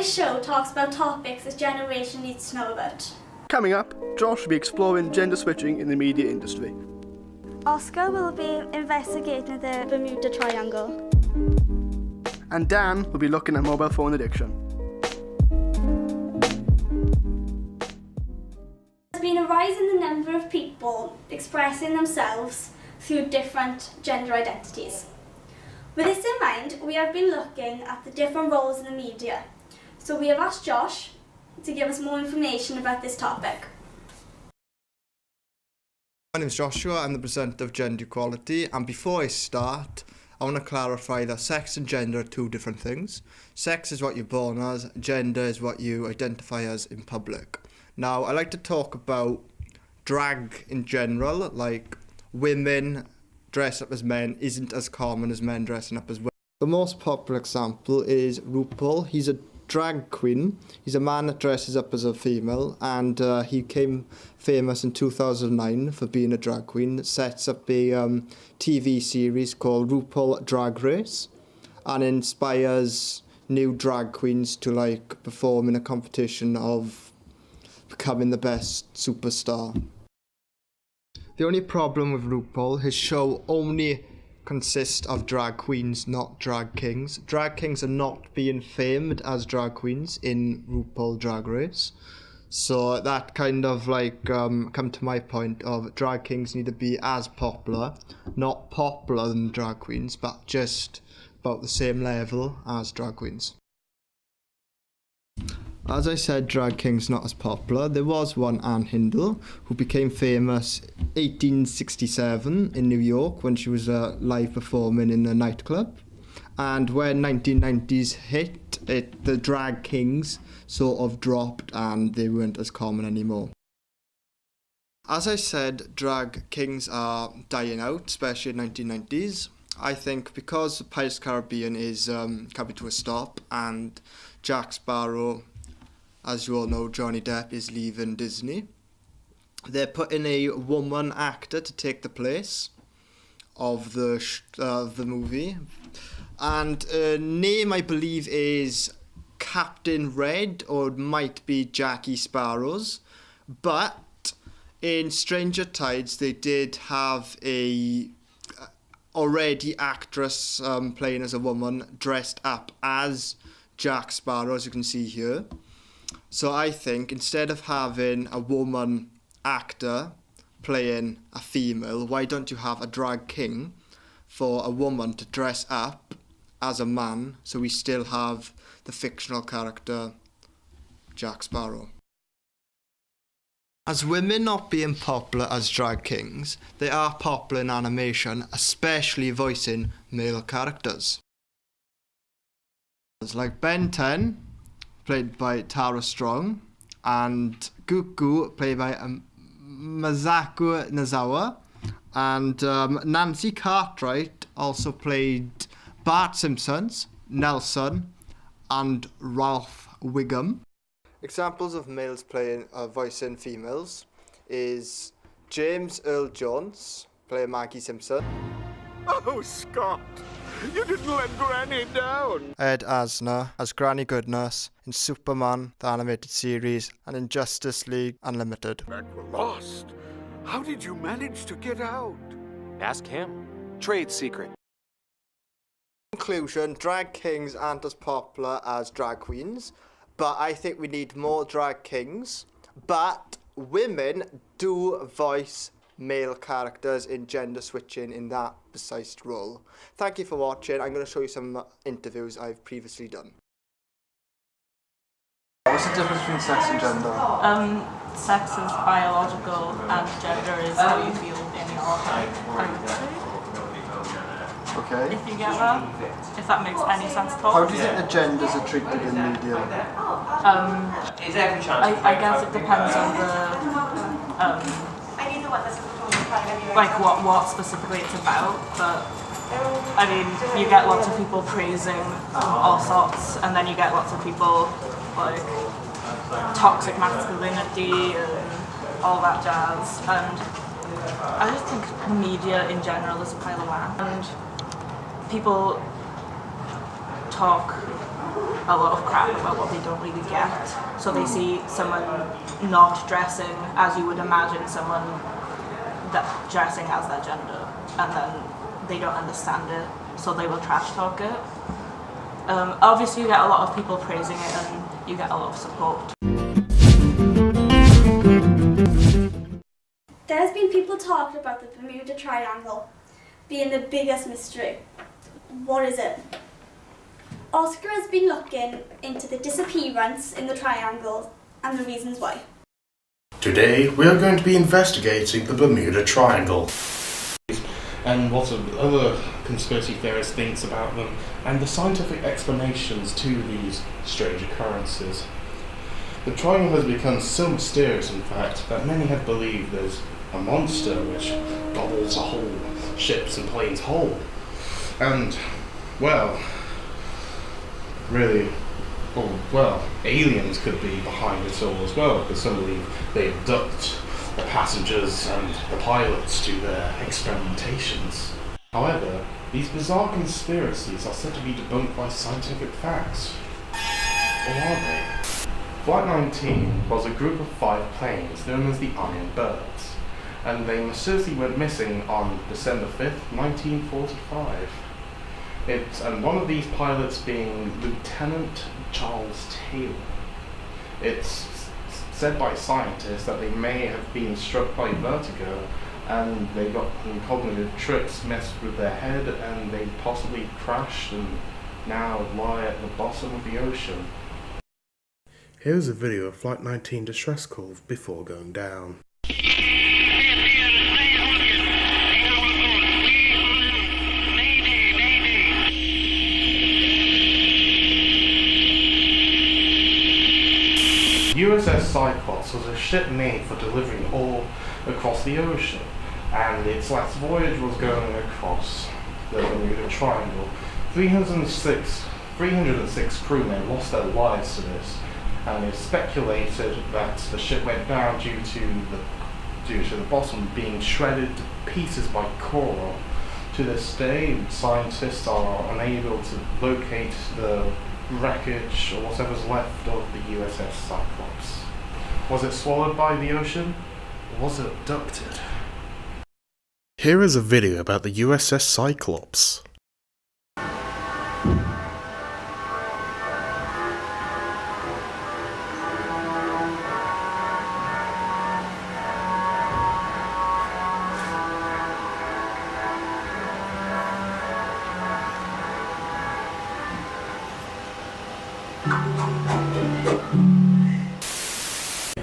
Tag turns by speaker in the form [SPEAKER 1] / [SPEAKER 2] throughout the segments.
[SPEAKER 1] This show talks about topics this generation needs to know about.
[SPEAKER 2] Coming up, Josh will be exploring gender switching in the media industry.
[SPEAKER 1] Oscar will be investigating the Bermuda Triangle.
[SPEAKER 2] And Dan will be looking at mobile phone addiction.
[SPEAKER 1] There's been a rise in the number of people expressing themselves through different gender identities. With this in mind, we have been looking at the different roles in the media. So we have asked Josh to give us more information about this topic.
[SPEAKER 3] My name is Joshua, I'm the presenter of Gender Equality, and before I start, I want to clarify that sex and gender are two different things. Sex is what you're born as, gender is what you identify as in public. Now, I like to talk about drag in general, like women dress up as men isn't as common as men dressing up as women. The most popular example is RuPaul. He's a drag queen. He's a man that dresses up as a female, and he became famous in 2009 for being a drag queen. Sets up a TV series called RuPaul Drag Race and inspires new drag queens to like perform in a competition of becoming the best superstar. The only problem with RuPaul, his show only consists of drag queens, not drag kings. Drag kings are not being famed as drag queens in RuPaul Drag Race. So that kind of like come to my point of drag kings need to be as popular, not popular than drag queens, but just about the same level as drag queens. As I said, drag kings not as popular. There was one, Anne Hindle, who became famous 1867 in New York when she was live performing in a nightclub. And when 1990s hit, the drag kings sort of dropped and they weren't as common anymore. As I said, drag kings are dying out, especially in 1990s. I think because Pirates of the Caribbean is coming to a stop and Jack Sparrow, as you all know, Johnny Depp is leaving Disney, they're putting a woman actor to take the place of the movie. And name, I believe, is Captain Red, or it might be Jackie Sparrows. But in Stranger Tides, they did have a already actress playing as a woman dressed up as Jack Sparrow, as you can see here. So I think instead of having a woman actor playing a female, why don't you have a drag king for a woman to dress up as a man, so we still have the fictional character Jack Sparrow. As women not being popular as drag kings, they are popular in animation, especially voicing male characters. Like Ben 10, played by Tara Strong, and Gugu, played by Masako Nozawa, and Nancy Cartwright also played Bart Simpson's Nelson and Ralph Wiggum. Examples of males playing voicing females is James Earl Jones, playing Maggie Simpson.
[SPEAKER 4] Oh, Scott, you didn't let Granny down.
[SPEAKER 3] Ed Asner as Granny Goodness in Superman, the animated series, and in Justice League Unlimited.
[SPEAKER 4] But we're lost. How did you manage to get out?
[SPEAKER 5] Ask him. Trade secret.
[SPEAKER 3] In conclusion, drag kings aren't as popular as drag queens, but I think we need more drag kings. But women do voice male characters in gender switching in that precise role. Thank you for watching. I'm going to show you some interviews I've previously done. What's the difference between sex and gender?
[SPEAKER 6] Sex is biological and gender is how you feel in your heart, I would say.
[SPEAKER 3] Okay.
[SPEAKER 6] If you get that, if that makes any sense at all.
[SPEAKER 3] How do you think the genders are treated in media?
[SPEAKER 6] I guess it depends on the like what specifically it's about, but I mean you get lots of people praising all sorts, and then you get lots of people like toxic masculinity and all that jazz, and I just think media in general is a pile of whack, and people talk a lot of crap about what they don't really get. So they see someone not dressing as you would imagine someone that dressing as their gender, and then they don't understand it, so they will trash talk it. Obviously you get a lot of people praising it and you get a lot of support.
[SPEAKER 1] There's been people talking about the Bermuda Triangle being the biggest mystery. What is it? Oscar has been looking into the disappearance in the triangle and the reasons why.
[SPEAKER 7] Today, we are going to be investigating the Bermuda Triangle.
[SPEAKER 8] And what other conspiracy theorists thinks about them, and the scientific explanations to these strange occurrences. The triangle has become so mysterious, in fact, that many have believed there's a monster which gobbles a whole ships and planes whole. And, well, really, aliens could be behind it all as well, because some believe they abduct the passengers and the pilots to their experimentations. However, these bizarre conspiracies are said to be debunked by scientific facts. Or are they? Flight 19 was a group of 5 planes known as the Iron Birds, and they mysteriously went missing on December 5th, 1945. And one of these pilots being Lieutenant Charles Taylor. It's said by scientists that they may have been struck by vertigo and they got cognitive tricks messed with their head and they possibly crashed and now lie at the bottom of the ocean.
[SPEAKER 7] Here's a video of Flight 19 distress call before going down.
[SPEAKER 8] USS Cyclops was a ship made for delivering ore across the ocean, and its last voyage was going across the Bermuda Triangle. 306 crewmen lost their lives to this, and it's speculated that the ship went down due to the bottom being shredded to pieces by coral. To this day, scientists are unable to locate the wreckage or whatever's left of the USS Cyclops. Was it swallowed by the ocean, or was it abducted?
[SPEAKER 7] Here is a video about the USS Cyclops.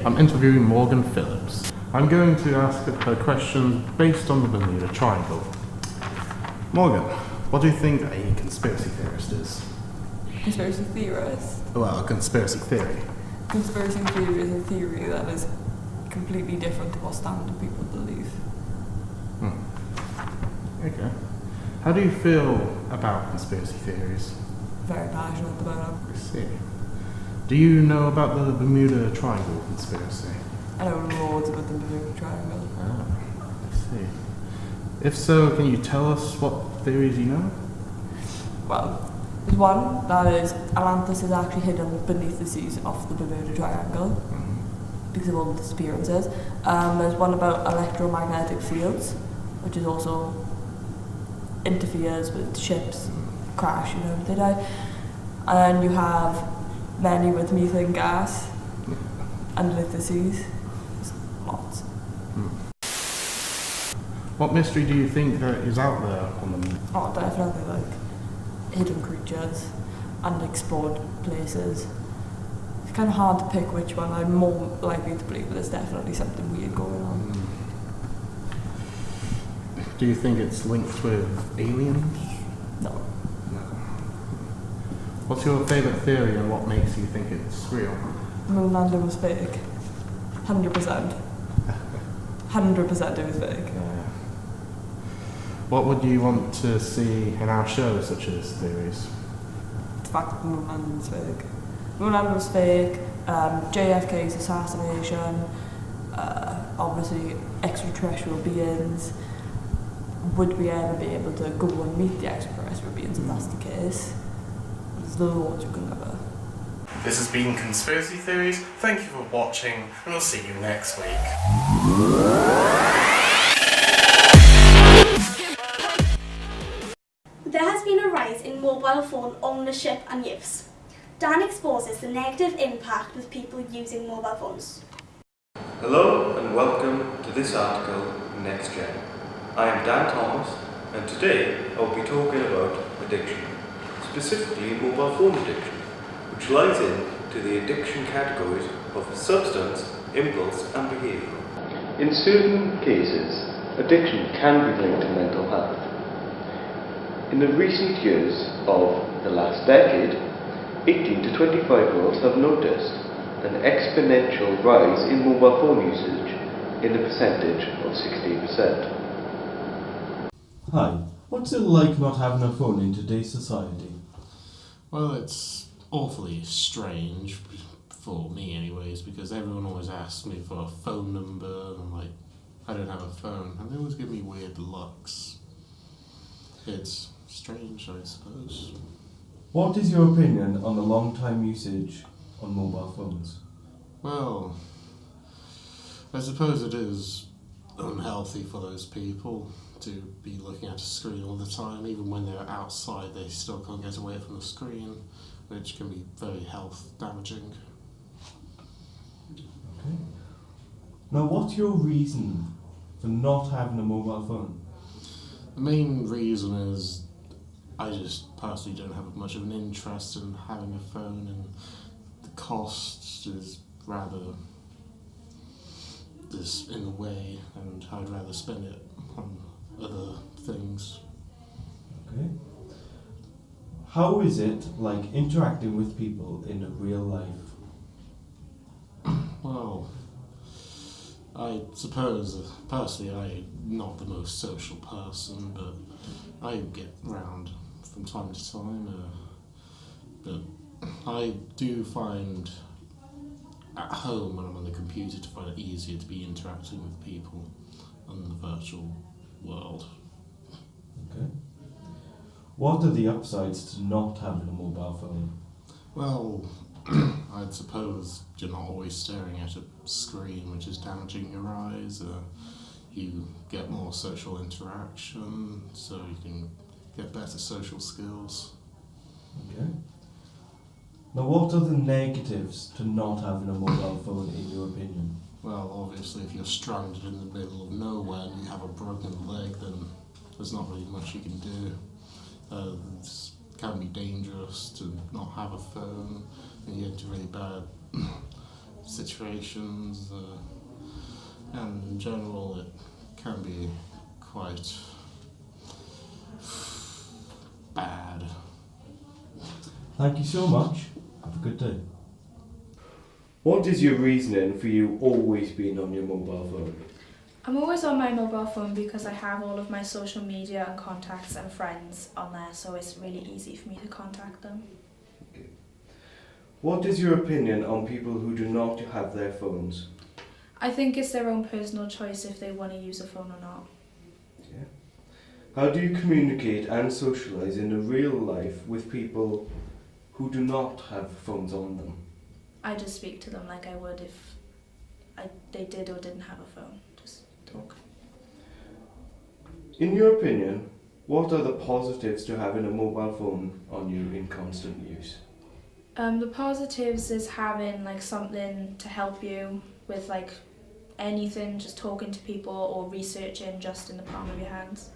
[SPEAKER 8] I'm interviewing Morgan Phillips. I'm going to ask her questions based on the Bermuda Triangle. Morgan, what do you think a conspiracy theorist is?
[SPEAKER 9] Conspiracy theorist?
[SPEAKER 8] Well, a conspiracy theory.
[SPEAKER 9] Conspiracy theory is a theory that is completely different to what standard people believe.
[SPEAKER 8] Okay. How do you feel about conspiracy theories?
[SPEAKER 9] Very passionate about them.
[SPEAKER 8] I see. Do you know about the Bermuda Triangle conspiracy?
[SPEAKER 9] I know loads about the Bermuda Triangle.
[SPEAKER 8] Ah, I see. If so, can you tell us what theories you know?
[SPEAKER 9] Well, there's one that is Atlantis is actually hidden beneath the seas of the Bermuda Triangle because of all the disappearances. There's one about electromagnetic fields, which is also interferes with ships, crash, they die. And you have many with methane gas underneath the seas. There's lots.
[SPEAKER 8] What mystery do you think there is out there on the moon?
[SPEAKER 9] Oh, definitely like hidden creatures, unexplored places. It's kind of hard to pick which one. I'm more likely to believe there's definitely something weird going on.
[SPEAKER 8] Do you think it's linked with aliens?
[SPEAKER 9] No.
[SPEAKER 8] What's your favourite theory and what makes you think it's real?
[SPEAKER 9] The moon landing was fake. 100%. 100% it was fake.
[SPEAKER 8] What would you want to see in our show, such as theories?
[SPEAKER 9] The fact that the moon landing was fake. The moon landing was fake, JFK's assassination, obviously extraterrestrial beings. Would we ever be able to go and meet the extraterrestrial beings if that's the case? There's loads you can never
[SPEAKER 7] This has been Conspiracy Theories. Thank you for watching, and we'll see you next week.
[SPEAKER 1] There has been a rise in mobile phone ownership and use. Dan exposes the negative impact with people using mobile phones.
[SPEAKER 10] Hello and welcome to this article in Next Gen. I am Dan Thomas, and today I will be talking about addiction, specifically mobile phone addiction, which lies into the addiction categories of substance, impulse and behaviour. In certain cases, addiction can be linked to mental health. In the recent years of the last decade, 18 to 25-year-olds have noticed an exponential rise in mobile phone usage in the percentage of 16%.
[SPEAKER 11] Hi, what's it like not having a phone in today's society?
[SPEAKER 8] Well, it's awfully strange, for me anyways, because everyone always asks me for a phone number, and I'm like, I don't have a phone, and they always give me weird looks. It's strange, I suppose.
[SPEAKER 11] What is your opinion on the long-time usage on mobile phones?
[SPEAKER 8] Well, I suppose it is unhealthy for those people to be looking at a screen all the time. Even when they're outside, they still can't get away from the screen, which can be very health damaging.
[SPEAKER 11] Okay. Now, what's your reason for not having a mobile phone?
[SPEAKER 8] The main reason is I just personally don't have much of an interest in having a phone, and the cost is rather this in the way, and I'd rather spend it on other things.
[SPEAKER 11] Okay. How is it like interacting with people in real life?
[SPEAKER 8] Well, I suppose, personally, I'm not the most social person, but I get round from time to time, but I do find at home when I'm on the computer to find it easier to be interacting with people on the virtual world.
[SPEAKER 11] Okay. What are the upsides to not having a mobile phone?
[SPEAKER 8] Well, I'd suppose you're not always staring at a screen, which is damaging your eyes. You get more social interaction, so you can get better social skills.
[SPEAKER 11] Okay. Now, what are the negatives to not having a mobile phone, in your opinion?
[SPEAKER 8] Well, obviously, if you're stranded in the middle of nowhere and you have a broken leg, then there's not really much you can do. It can be dangerous to not have a phone, and you get into really bad situations, and in general it can be quite bad.
[SPEAKER 11] Thank you so much. Have a good day.
[SPEAKER 10] What is your reasoning for you always being on your mobile phone?
[SPEAKER 12] I'm always on my mobile phone because I have all of my social media and contacts and friends on there, so it's really easy for me to contact them.
[SPEAKER 10] Okay. What is your opinion on people who do not have their phones?
[SPEAKER 12] I think it's their own personal choice if they want to use a phone or not.
[SPEAKER 10] Yeah. How do you communicate and socialise in the real life with people who do not have phones on them?
[SPEAKER 12] I just speak to them like I would if they did or didn't have a phone. Just talk.
[SPEAKER 10] In your opinion, what are the positives to having a mobile phone on you in constant use?
[SPEAKER 12] The positives is having like something to help you with like anything, just talking to people or researching just in the palm of your hands.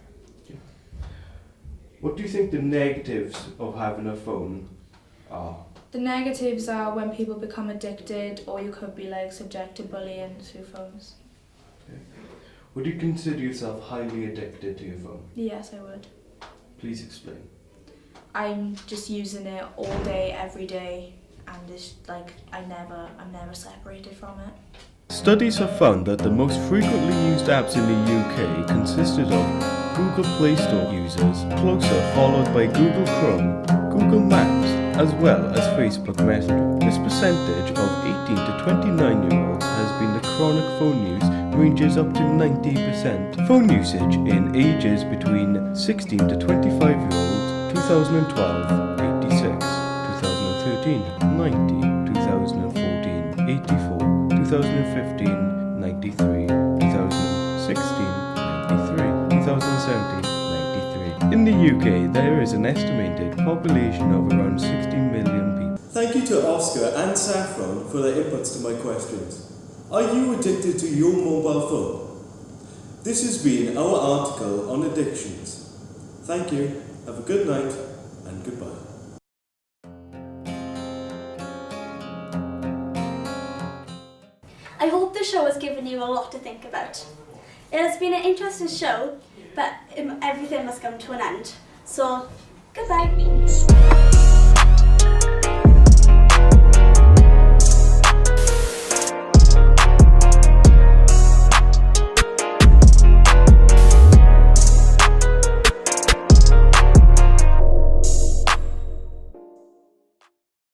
[SPEAKER 10] What do you think the negatives of having a phone are?
[SPEAKER 12] The negatives are when people become addicted, or you could be like subject to bullying through phones.
[SPEAKER 10] Okay. Would you consider yourself highly addicted to your phone?
[SPEAKER 12] Yes, I would.
[SPEAKER 10] Please explain.
[SPEAKER 12] I'm just using it all day, every day, and it's like I'm never separated from it.
[SPEAKER 10] Studies have found that the most frequently used apps in the UK consisted of Google Play Store users, closer followed by Google Chrome, Google Maps, as well as Facebook Messenger. This percentage of 18 to 29-year-olds has been the chronic phone use ranges up to 90%. Phone usage in ages between 16 to 25-year-olds, 2012, 86, 2013, 90,
[SPEAKER 11] 84, 2015, 93, 2016, 93, 2017, 93. In the UK, there is an estimated population of around 60 million people.
[SPEAKER 13] Thank you to Oscar and Saffron for their inputs to my questions. Are you addicted to your mobile phone? This has been our article on addictions. Thank you, have a good night, and goodbye.
[SPEAKER 1] I hope the show has given you a lot to think about. It has been an interesting show, but everything must come to an end. So, goodbye.